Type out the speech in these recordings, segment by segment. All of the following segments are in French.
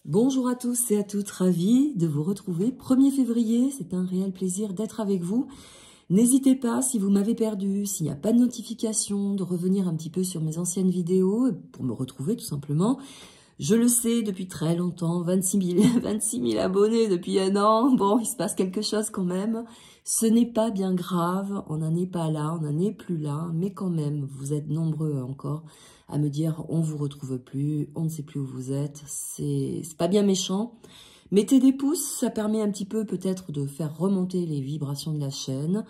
Bonjour à tous et à toutes, ravie de vous retrouver. 1er février, c'est un réel plaisir d'être avec vous. N'hésitez pas, si vous m'avez perdu, s'il n'y a pas de notification, de revenir un petit peu sur mes anciennes vidéos pour me retrouver tout simplement. Je le sais depuis très longtemps, 26 000 abonnés depuis un an. Bon, il se passe quelque chose quand même. Ce n'est pas bien grave, on n'en est pas là, on n'en est plus là, mais quand même, vous êtes nombreux encore à me dire on vous retrouve plus, on ne sait plus où vous êtes. C'est pas bien méchant. Mettez des pouces, ça permet un petit peu peut-être de faire remonter les vibrations de la chaîne.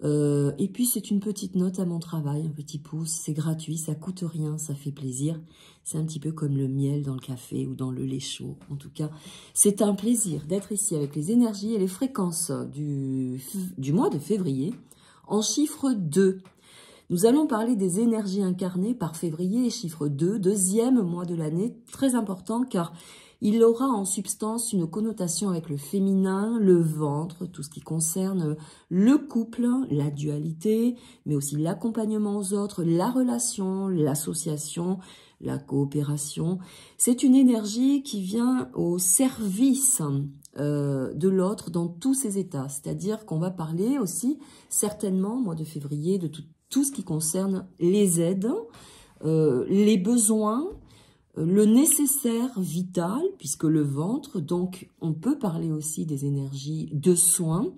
Et puis c'est une petite note à mon travail, un petit pouce, c'est gratuit, ça coûte rien, ça fait plaisir. C'est un petit peu comme le miel dans le café ou dans le lait chaud. En tout cas, c'est un plaisir d'être ici avec les énergies et les fréquences du mois de février en chiffre 2. Nous allons parler des énergies incarnées par février, chiffre 2, deuxième mois de l'année, très important car il aura en substance une connotation avec le féminin, le ventre, tout ce qui concerne le couple, la dualité, mais aussi l'accompagnement aux autres, la relation, l'association, la coopération. C'est une énergie qui vient au service de l'autre dans tous ses états. C'est-à-dire qu'on va parler aussi, certainement, mois de février, de tout ce qui concerne les aides, les besoins, le nécessaire vital, puisque le ventre, donc on peut parler aussi des énergies de soins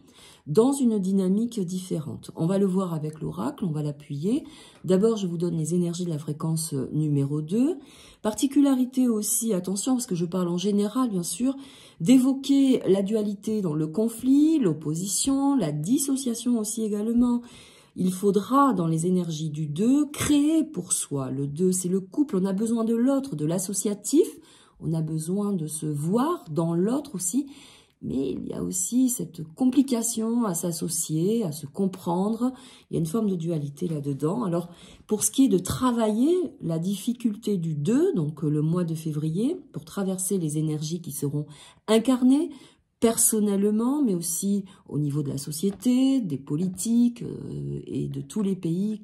dans une dynamique différente. On va le voir avec l'oracle, on va l'appuyer. D'abord, je vous donne les énergies de la fréquence numéro 2. Particularité aussi, attention, parce que je parle en général, bien sûr, d'évoquer la dualité dans le conflit, l'opposition, la dissociation aussi également. Il faudra, dans les énergies du 2, créer pour soi. Le 2, c'est le couple. On a besoin de l'autre, de l'associatif. On a besoin de se voir dans l'autre aussi. Mais il y a aussi cette complication à s'associer, à se comprendre. Il y a une forme de dualité là-dedans. Alors, pour ce qui est de travailler la difficulté du 2, donc le mois de février, pour traverser les énergies qui seront incarnées, personnellement, mais aussi au niveau de la société, des politiques et de tous les pays,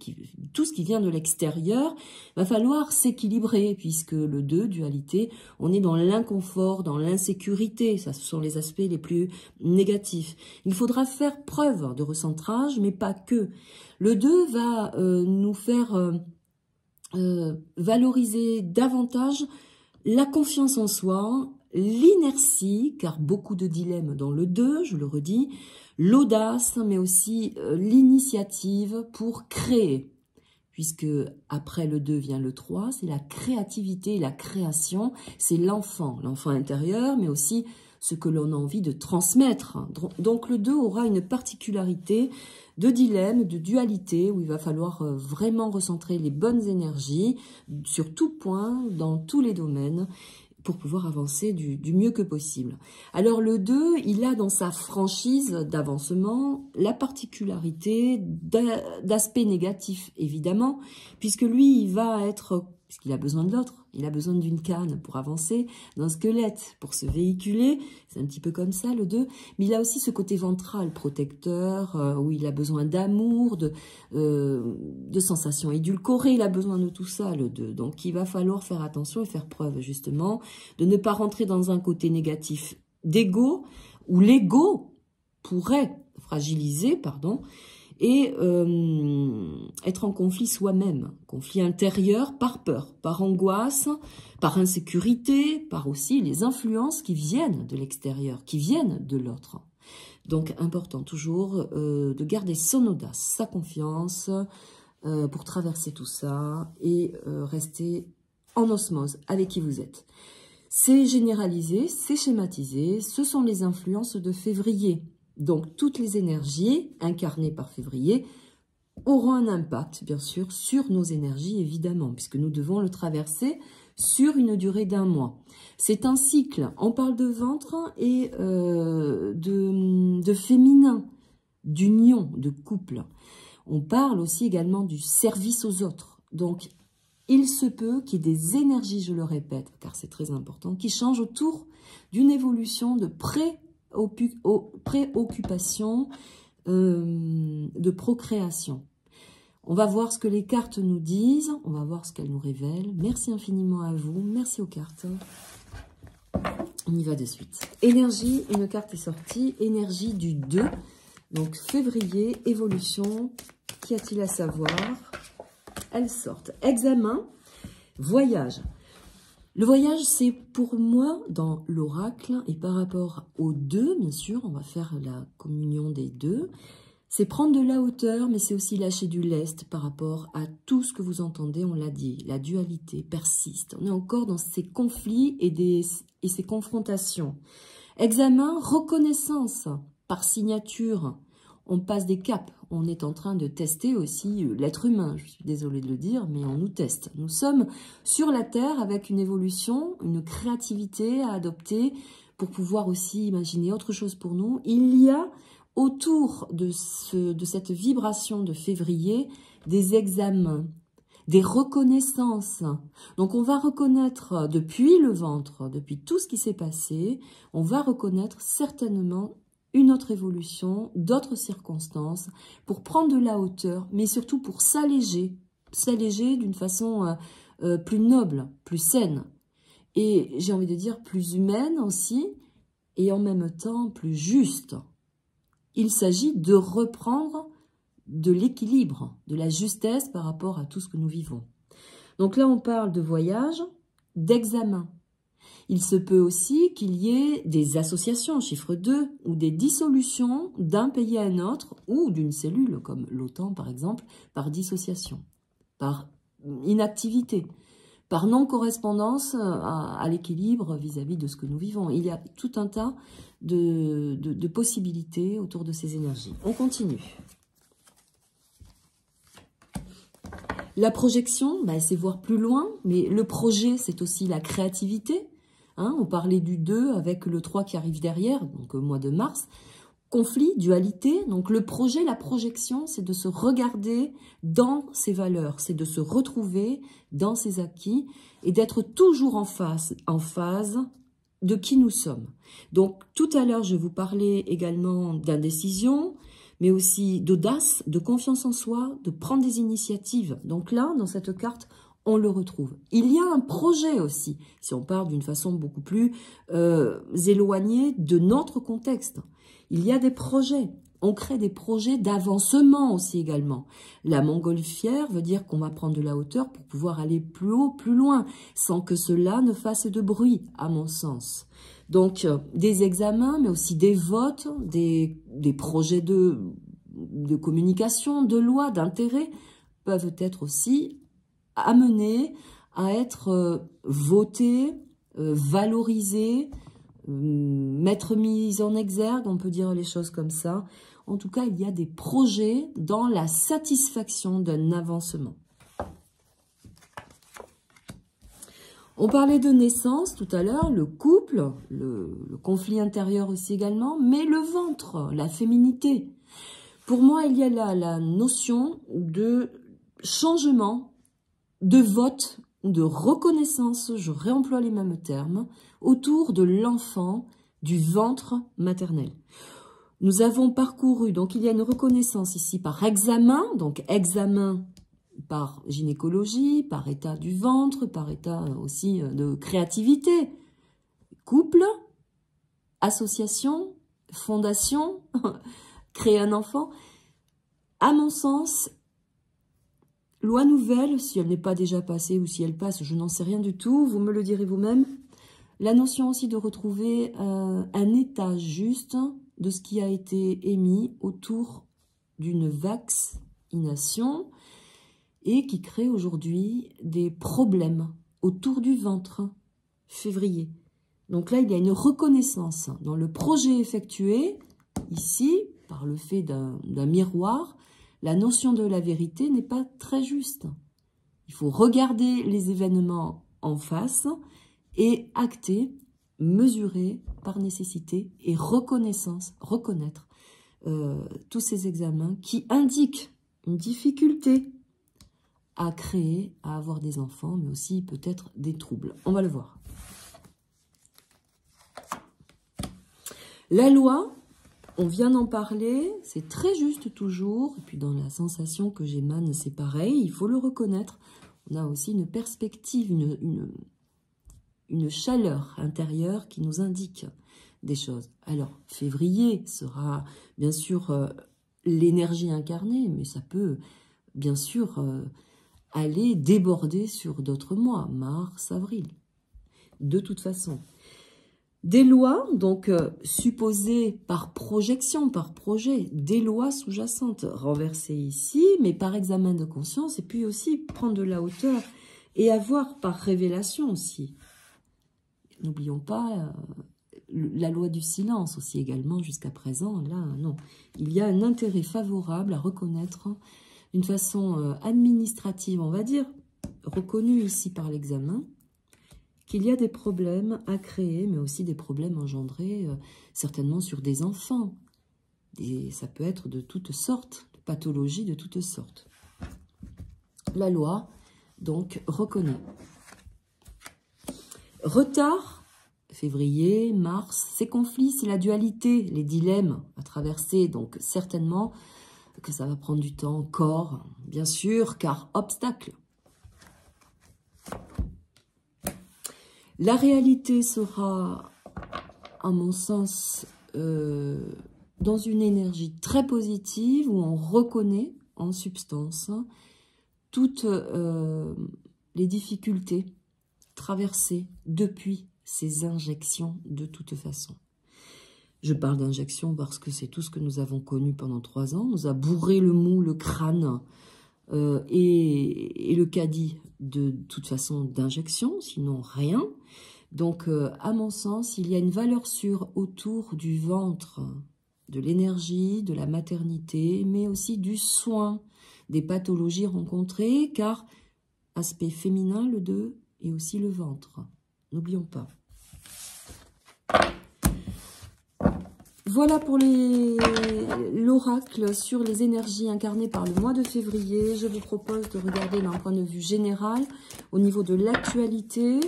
tout ce qui vient de l'extérieur, va falloir s'équilibrer, puisque le 2, dualité, on est dans l'inconfort, dans l'insécurité, ça ce sont les aspects les plus négatifs. Il faudra faire preuve de recentrage, mais pas que. Le 2 va nous faire valoriser davantage la confiance en soi, l'inertie, car beaucoup de dilemmes dans le 2, je le redis, l'audace, mais aussi l'initiative pour créer. Puisque après le 2 vient le 3, c'est la créativité, la création, c'est l'enfant intérieur, mais aussi ce que l'on a envie de transmettre. Donc le 2 aura une particularité de dilemme, de dualité, où il va falloir vraiment recentrer les bonnes énergies sur tout point, dans tous les domaines, pour pouvoir avancer du mieux que possible. Alors le 2, il a dans sa franchise d'avancement la particularité d'aspect négatif, évidemment, puisque lui, il va être, puisqu'il a besoin de l'autre, il a besoin d'une canne pour avancer, d'un squelette pour se véhiculer, c'est un petit peu comme ça le 2, mais il a aussi ce côté ventral protecteur, où il a besoin d'amour, de sensations édulcorées, il a besoin de tout ça le 2, donc il va falloir faire attention et faire preuve justement de ne pas rentrer dans un côté négatif d'ego, où l'ego pourrait fragiliser, et être en conflit soi-même, conflit intérieur par peur, par angoisse, par insécurité, par aussi les influences qui viennent de l'extérieur, qui viennent de l'autre. Donc important toujours de garder son audace, sa confiance pour traverser tout ça et rester en osmose avec qui vous êtes. C'est généralisé, c'est schématisé, ce sont les influences de février. Donc, toutes les énergies incarnées par février auront un impact, bien sûr, sur nos énergies, évidemment, puisque nous devons le traverser sur une durée d'1 mois. C'est un cycle. On parle de ventre et de féminin, d'union, de couple. On parle aussi également du service aux autres. Donc, il se peut qu'il y ait des énergies, je le répète, car c'est très important, qui changent autour d'une évolution de préoccupation de procréation. On va voir ce que les cartes nous disent, on va voir ce qu'elles nous révèlent. Merci infiniment à vous, merci aux cartes. On y va de suite. Énergie, une carte est sortie. Énergie du 2. Donc, février, évolution. Qu'y a-t-il à savoir? Elles sortent. Examen, voyage. Le voyage, c'est pour moi, dans l'oracle, et par rapport aux 2, bien sûr, on va faire la communion des 2, c'est prendre de la hauteur, mais c'est aussi lâcher du lest par rapport à tout ce que vous entendez, on l'a dit. La dualité persiste. On est encore dans ces conflits et ces confrontations. Examen, reconnaissance par signature. On passe des caps. On est en train de tester aussi l'être humain. Je suis désolée de le dire, mais on nous teste. Nous sommes sur la Terre avec une évolution, une créativité à adopter pour pouvoir aussi imaginer autre chose pour nous. Il y a autour de cette vibration de février des examens, des reconnaissances. Donc on va reconnaître depuis le ventre, depuis tout ce qui s'est passé, on va reconnaître certainement une autre évolution, d'autres circonstances, pour prendre de la hauteur, mais surtout pour s'alléger d'une façon plus noble, plus saine, et j'ai envie de dire plus humaine aussi, et en même temps plus juste. Il s'agit de reprendre de l'équilibre, de la justesse par rapport à tout ce que nous vivons. Donc là, on parle de voyage, d'examen. Il se peut aussi qu'il y ait des associations, chiffre 2, ou des dissolutions d'un pays à un autre, ou d'une cellule, comme l'OTAN par exemple, par dissociation, par inactivité, par non-correspondance à l'équilibre vis-à-vis de ce que nous vivons. Il y a tout un tas de possibilités autour de ces énergies. On continue. La projection, c'est voir plus loin, mais le projet, c'est aussi la créativité. On parlait du 2 avec le 3 qui arrive derrière, donc au mois de mars. Conflit, dualité, donc le projet, la projection, c'est de se regarder dans ses valeurs, c'est de se retrouver dans ses acquis et d'être toujours en phase de qui nous sommes. Donc tout à l'heure, je vous parlais également d'indécision, mais aussi d'audace, de confiance en soi, de prendre des initiatives. Donc là, dans cette carte, on le retrouve. Il y a un projet aussi, si on part d'une façon beaucoup plus éloignée de notre contexte. Il y a des projets. On crée des projets d'avancement aussi également. La montgolfière veut dire qu'on va prendre de la hauteur pour pouvoir aller plus haut, plus loin, sans que cela ne fasse de bruit, à mon sens. Donc, des examens, mais aussi des votes, des projets de communication, de loi, d'intérêt, peuvent être aussi amenés à être votés, valorisés, mettre mis en exergue, on peut dire les choses comme ça. En tout cas, il y a des projets dans la satisfaction d'un avancement. On parlait de naissance tout à l'heure, le couple, le conflit intérieur aussi également, mais le ventre, la féminité. Pour moi, il y a là la notion de changement, de vote, de reconnaissance, je réemploie les mêmes termes, autour de l'enfant, du ventre maternel. Nous avons parcouru, donc il y a une reconnaissance ici par examen, donc examen par gynécologie, par état du ventre, par état aussi de créativité, couple, association, fondation, créer un enfant. À mon sens, loi nouvelle, si elle n'est pas déjà passée ou si elle passe, je n'en sais rien du tout, vous me le direz vous-même. La notion aussi de retrouver un état juste de ce qui a été émis autour d'une vaccination et qui crée aujourd'hui des problèmes autour du ventre, février. Donc là, il y a une reconnaissance dans le projet effectué, ici, par le fait d'un miroir. La notion de la vérité n'est pas très juste. Il faut regarder les événements en face et acter, mesurer par nécessité et reconnaître tous ces examens qui indiquent une difficulté à créer, à avoir des enfants, mais aussi peut-être des troubles. On va le voir. La loi, on vient d'en parler, c'est très juste toujours, et puis dans la sensation que j'émane, c'est pareil, il faut le reconnaître. On a aussi une perspective, une chaleur intérieure qui nous indique des choses. Alors, février sera bien sûr l'énergie incarnée, mais ça peut bien sûr aller déborder sur d'autres mois, mars, avril. De toute façon, des lois, donc supposées par projection, par projet, des lois sous-jacentes renversées ici, mais par examen de conscience, et puis aussi prendre de la hauteur et avoir par révélation aussi. N'oublions pas la loi du silence aussi également jusqu'à présent. Là, non. Il y a un intérêt favorable à reconnaître d'une façon administrative, on va dire, reconnue ici par l'examen, qu'il y a des problèmes à créer, mais aussi des problèmes engendrés certainement sur des enfants. Et ça peut être de toutes sortes, de pathologies de toutes sortes. La loi, donc, reconnaît. Retard, février, mars, ces conflits, c'est la dualité, les dilemmes à traverser, donc certainement que ça va prendre du temps encore, bien sûr, car obstacle. La réalité sera, à mon sens, dans une énergie très positive où on reconnaît en substance toutes les difficultés traversées depuis ces injections de toute façon. Je parle d'injection parce que c'est tout ce que nous avons connu pendant 3 ans. On nous a bourré le mou, le crâne et le caddie de toute façon d'injection, sinon rien. Donc, à mon sens, il y a une valeur sûre autour du ventre, de l'énergie, de la maternité, mais aussi du soin, des pathologies rencontrées, car aspect féminin, le 2, et aussi le ventre. N'oublions pas. Voilà pour l'oracle sur les énergies incarnées par le mois de février. Je vous propose de regarder d'un point de vue général, au niveau de l'actualité,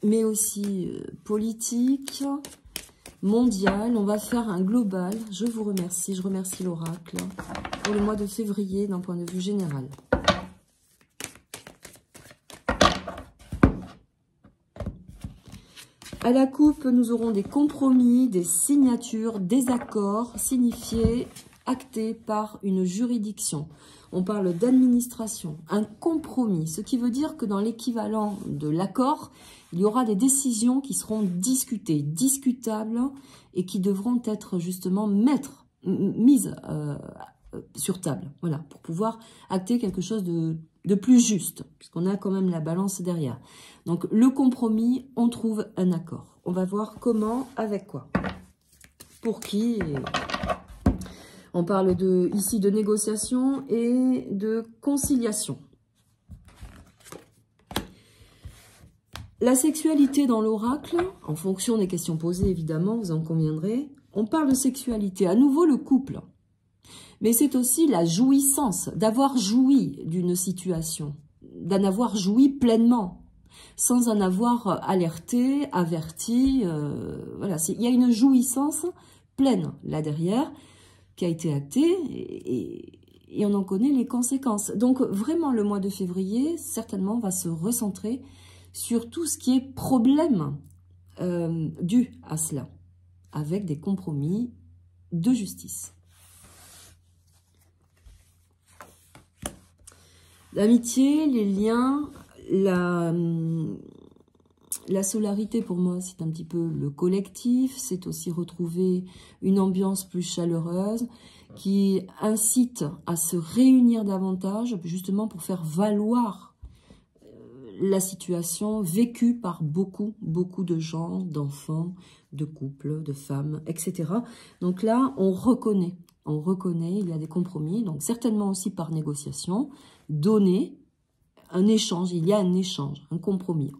mais aussi politique, mondiale. On va faire un global. Je vous remercie. Je remercie l'oracle pour le mois de février d'un point de vue général. À la coupe, nous aurons des compromis, des signatures, des accords signifiés, actés par une juridiction. On parle d'administration, un compromis, ce qui veut dire que dans l'équivalent de l'accord, il y aura des décisions qui seront discutées, discutables et qui devront être justement mises sur table, voilà, pour pouvoir acter quelque chose de plus juste, puisqu'on a quand même la balance derrière. Donc, le compromis, on trouve un accord. On va voir comment, avec quoi, pour qui. On parle ici de négociation et de conciliation. La sexualité dans l'oracle, en fonction des questions posées, évidemment, vous en conviendrez, on parle de sexualité. À nouveau, le couple. Mais c'est aussi la jouissance, d'avoir joui d'une situation, d'en avoir joui pleinement, sans en avoir alerté, averti. Voilà, il y a une jouissance pleine là derrière qui a été actée et on en connaît les conséquences. Donc vraiment le mois de février, certainement, va se recentrer sur tout ce qui est problème dû à cela, avec des compromis de justice. L'amitié, les liens, la solarité pour moi, c'est un petit peu le collectif, c'est aussi retrouver une ambiance plus chaleureuse qui incite à se réunir davantage, justement pour faire valoir la situation vécue par beaucoup de gens, d'enfants, de couples, de femmes, etc. Donc là, on reconnaît, il y a des compromis, donc certainement aussi par négociation, donner un échange, il y a un échange, un compromis,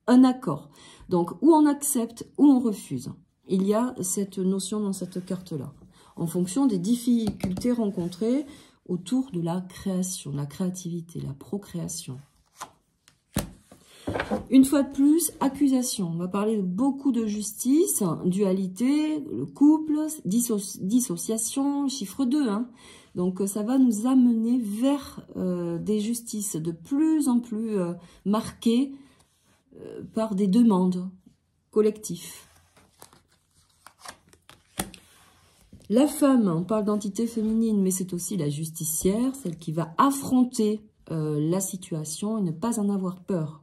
un accord. Donc, ou on accepte, ou on refuse. Il y a cette notion dans cette carte-là, en fonction des difficultés rencontrées autour de la création, la créativité, la procréation. Une fois de plus, accusation. On va parler beaucoup de justice, dualité, le couple, dissociation, chiffre 2. Hein. Donc, ça va nous amener vers des justices de plus en plus marquées par des demandes collectives. La femme, on parle d'entité féminine, mais c'est aussi la justicière, celle qui va affronter la situation et ne pas en avoir peur.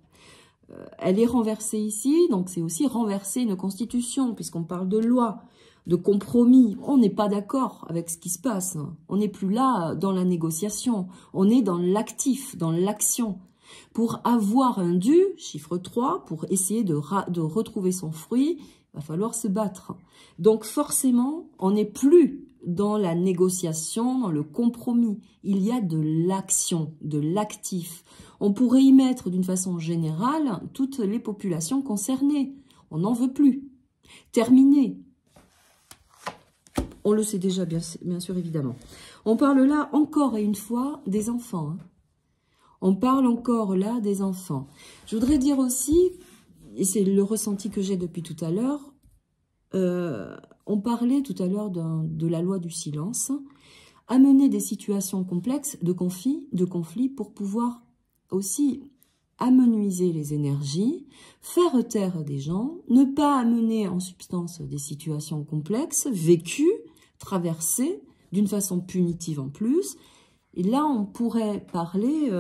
Elle est renversée ici, donc c'est aussi renverser une constitution, puisqu'on parle de loi, de compromis. On n'est pas d'accord avec ce qui se passe. On n'est plus là dans la négociation. On est dans l'actif, dans l'action. Pour avoir un dû, chiffre 3, pour essayer de retrouver son fruit, il va falloir se battre. Donc forcément, on n'est plus dans la négociation, dans le compromis. Il y a de l'action, de l'actif. On pourrait y mettre d'une façon générale toutes les populations concernées. On n'en veut plus. Terminé. On le sait déjà, bien sûr, évidemment. On parle là, encore et une fois, des enfants. Hein. On parle encore là des enfants. Je voudrais dire aussi, et c'est le ressenti que j'ai depuis tout à l'heure, on parlait tout à l'heure de la loi du silence, amener des situations complexes de conflit pour pouvoir aussi amenuiser les énergies, faire taire des gens, ne pas amener en substance des situations complexes, vécues, traversées, d'une façon punitive en plus. Et là, on pourrait parler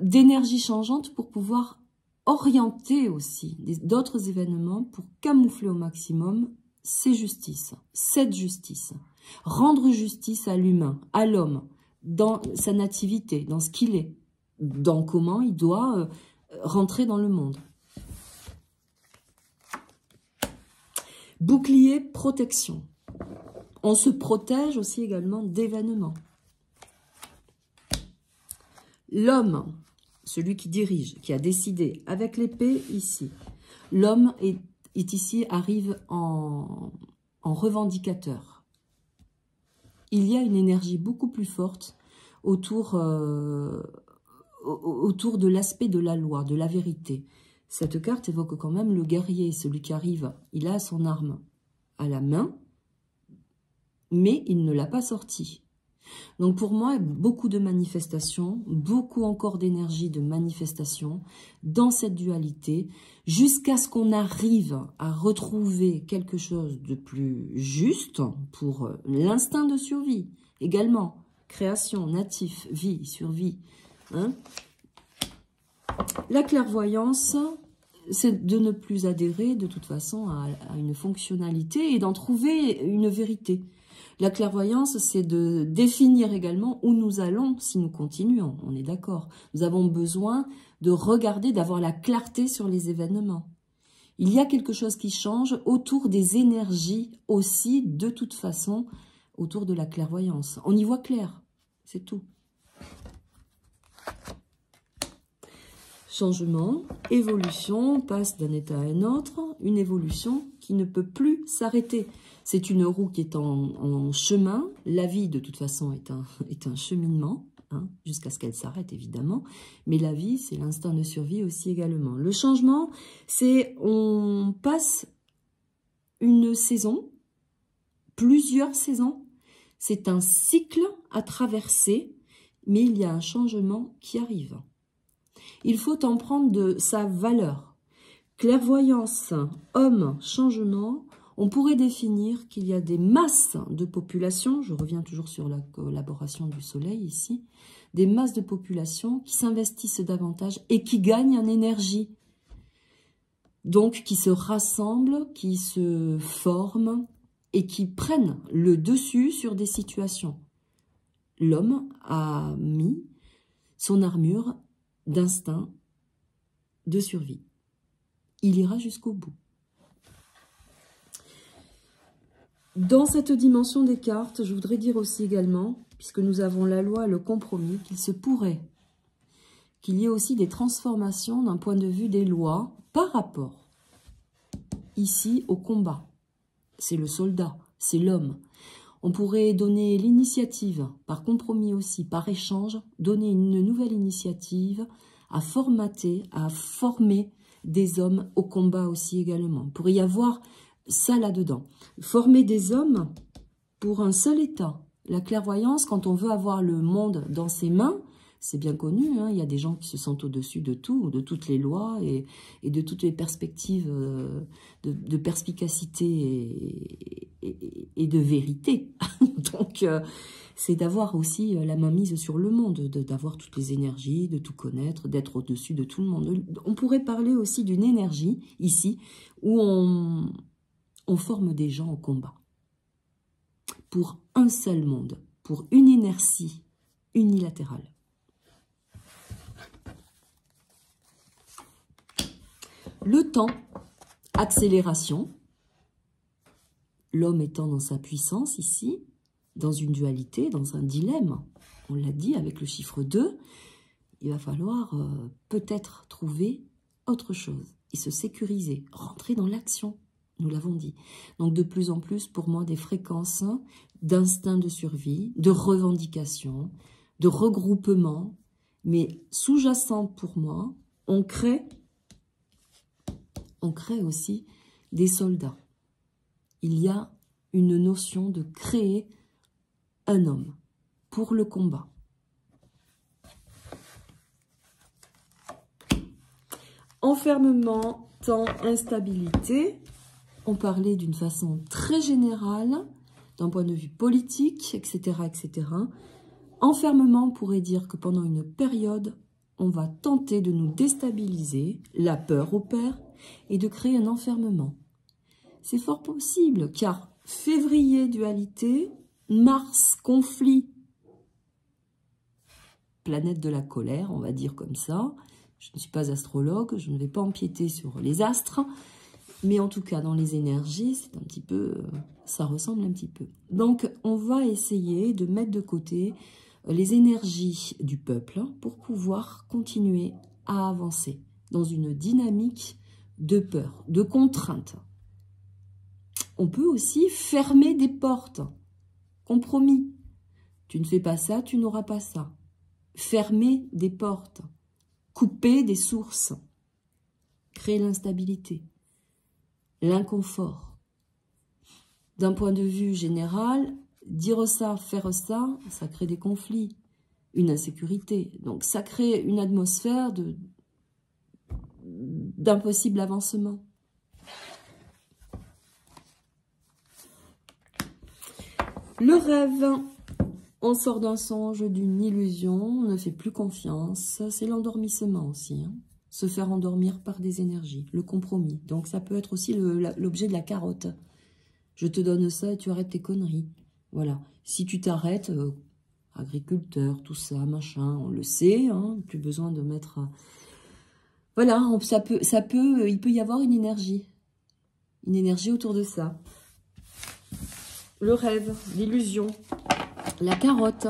d'énergie changeante pour pouvoir orienter aussi d'autres événements pour camoufler au maximum ces justices, cette justice. Rendre justice à l'humain, à l'homme, dans sa nativité, dans ce qu'il est, dans comment il doit rentrer dans le monde. Bouclier, protection. On se protège aussi également d'événements. L'homme, celui qui dirige, qui a décidé, avec l'épée ici, l'homme est ici, arrive en revendicateur. Il y a une énergie beaucoup plus forte autour de l'aspect de la loi, de la vérité. Cette carte évoque quand même le guerrier, celui qui arrive. Il a son arme à la main, mais il ne l'a pas sortie. Donc pour moi, beaucoup de manifestations, beaucoup encore d'énergie de manifestation dans cette dualité, jusqu'à ce qu'on arrive à retrouver quelque chose de plus juste pour l'instinct de survie. Également, création, natif, vie, survie. Hein? La clairvoyance, c'est de ne plus adhérer de toute façon à une fonctionnalité et d'en trouver une vérité. La clairvoyance, c'est de définir également où nous allons si nous continuons. On est d'accord. Nous avons besoin de regarder, d'avoir la clarté sur les événements. Il y a quelque chose qui change autour des énergies aussi, de toute façon, autour de la clairvoyance. On y voit clair, c'est tout. Changement, évolution, on passe d'un état à un autre, une évolution qui ne peut plus s'arrêter. C'est une roue qui est en chemin. La vie, de toute façon, est un cheminement, hein, jusqu'à ce qu'elle s'arrête, évidemment. Mais la vie, c'est l'instinct de survie aussi également. Le changement, c'est on passe une saison, plusieurs saisons. C'est un cycle à traverser, mais il y a un changement qui arrive. Il faut en prendre de sa valeur. Clairvoyance, homme, changement. On pourrait définir qu'il y a des masses de population, je reviens toujours sur la collaboration du soleil ici, des masses de population qui s'investissent davantage et qui gagnent en énergie. Donc qui se rassemblent, qui se forment et qui prennent le dessus sur des situations. L'homme a mis son armure d'instinct de survie. Il ira jusqu'au bout. Dans cette dimension des cartes, je voudrais dire aussi également, puisque nous avons la loi, le compromis, qu'il se pourrait qu'il y ait aussi des transformations d'un point de vue des lois par rapport ici au combat. C'est le soldat, c'est l'homme. On pourrait donner l'initiative, par compromis aussi, par échange, donner une nouvelle initiative à formater, à former des hommes au combat aussi également. Il pourrait y avoir ça là-dedans. Former des hommes pour un seul état. La clairvoyance, quand on veut avoir le monde dans ses mains, C'est bien connu, hein, il y a des gens qui se sentent au-dessus de tout, de toutes les lois et de toutes les perspectives de perspicacité et de vérité. Donc, c'est d'avoir aussi la main mise sur le monde, d'avoir toutes les énergies, de tout connaître, d'être au-dessus de tout le monde. On pourrait parler aussi d'une énergie, ici, où on forme des gens au combat. Pour un seul monde, pour une inertie unilatérale. Le temps, accélération, l'homme étant dans sa puissance ici, dans une dualité, dans un dilemme, on l'a dit avec le chiffre 2, il va falloir peut-être trouver autre chose et se sécuriser, rentrer dans l'action, nous l'avons dit. Donc de plus en plus pour moi des fréquences d'instinct de survie, de revendication, de regroupement, mais sous-jacent pour moi, on crée aussi des soldats. Il y a une notion de créer un homme pour le combat. Enfermement, temps, instabilité. On parlait d'une façon très générale, d'un point de vue politique, etc., etc. Enfermement, on pourrait dire que pendant une période, on va tenter de nous déstabiliser, la peur opère, et de créer un enfermement. C'est fort possible, car février, dualité, Mars, conflit, planète de la colère, on va dire comme ça. Je ne suis pas astrologue, je ne vais pas empiéter sur les astres, mais en tout cas, dans les énergies, c'est un petit peu, ça ressemble un petit peu. Donc, on va essayer de mettre de côté les énergies du peuple pour pouvoir continuer à avancer dans une dynamique de peur, de contrainte. On peut aussi fermer des portes. Compromis. Tu ne fais pas ça, tu n'auras pas ça. Fermer des portes. Couper des sources. Créer l'instabilité. L'inconfort. D'un point de vue général, dire ça, faire ça, ça crée des conflits, une insécurité. Donc ça crée une atmosphère d'impossible avancement. Le rêve, on sort d'un songe, d'une illusion, on ne fait plus confiance. C'est l'endormissement aussi, hein. Se faire endormir par des énergies, le compromis. Donc ça peut être aussi l'objet de la carotte. Je te donne ça et tu arrêtes tes conneries. Voilà. Si tu t'arrêtes, agriculteur, tout ça, machin, on le sait, hein, plus besoin de mettre... Voilà, il peut y avoir une énergie autour de ça. Le rêve, l'illusion, la carotte.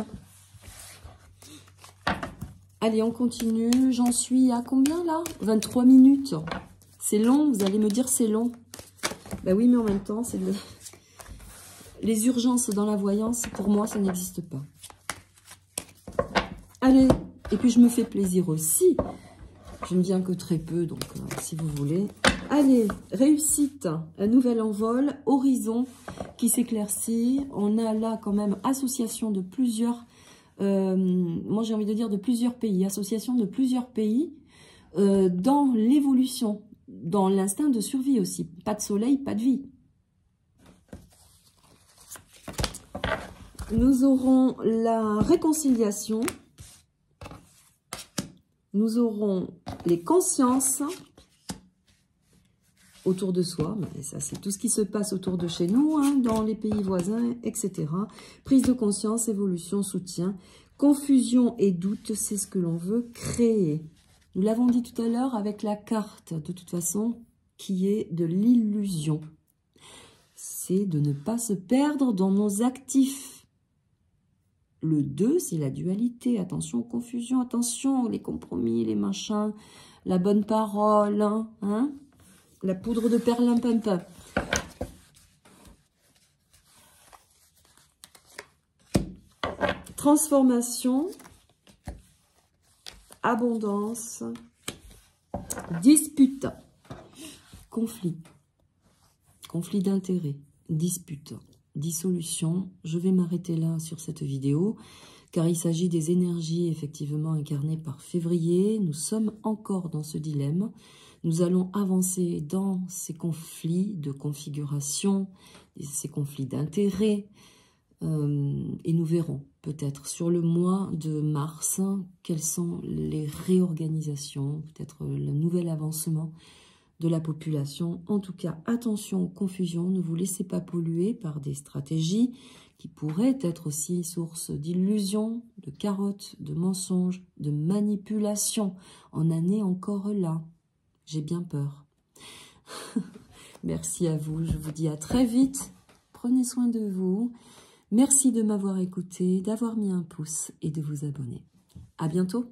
Allez, on continue. J'en suis à combien là? 23 minutes. C'est long, vous allez me dire c'est long. Ben oui, mais en même temps, c'est les urgences dans la voyance, pour moi, ça n'existe pas. Allez, et puis je me fais plaisir aussi. Je ne viens que très peu, donc si vous voulez. Allez, réussite, un nouvel envol, horizon qui s'éclaircit. On a là quand même association de plusieurs, moi j'ai envie de dire de plusieurs pays, association de plusieurs pays dans l'évolution, dans l'instinct de survie aussi. Pas de soleil, pas de vie. Nous aurons la réconciliation. Nous aurons les consciences autour de soi, mais ça c'est tout ce qui se passe autour de chez nous, hein, dans les pays voisins, etc. Prise de conscience, évolution, soutien, confusion et doute, c'est ce que l'on veut créer. Nous l'avons dit tout à l'heure avec la carte, de toute façon, qui est de l'illusion. C'est de ne pas se perdre dans nos actifs. Le 2, c'est la dualité. Attention aux confusions, attention les compromis, les machins, la bonne parole, hein, la poudre de perlimpinpin. Transformation, abondance, dispute, conflit d'intérêt, dispute, dissolution. Je vais m'arrêter là sur cette vidéo. car il s'agit des énergies effectivement incarnées par février. Nous sommes encore dans ce dilemme. Nous allons avancer dans ces conflits de configuration, ces conflits d'intérêts, et nous verrons peut-être sur le mois de mars quelles sont les réorganisations, peut-être le nouvel avancement de la population. En tout cas, attention aux confusions, ne vous laissez pas polluer par des stratégies qui pourraient être aussi source d'illusions, de carottes, de mensonges, de manipulations. On en est encore là. J'ai bien peur. Merci à vous, je vous dis à très vite. Prenez soin de vous. Merci de m'avoir écouté, d'avoir mis un pouce et de vous abonner. À bientôt.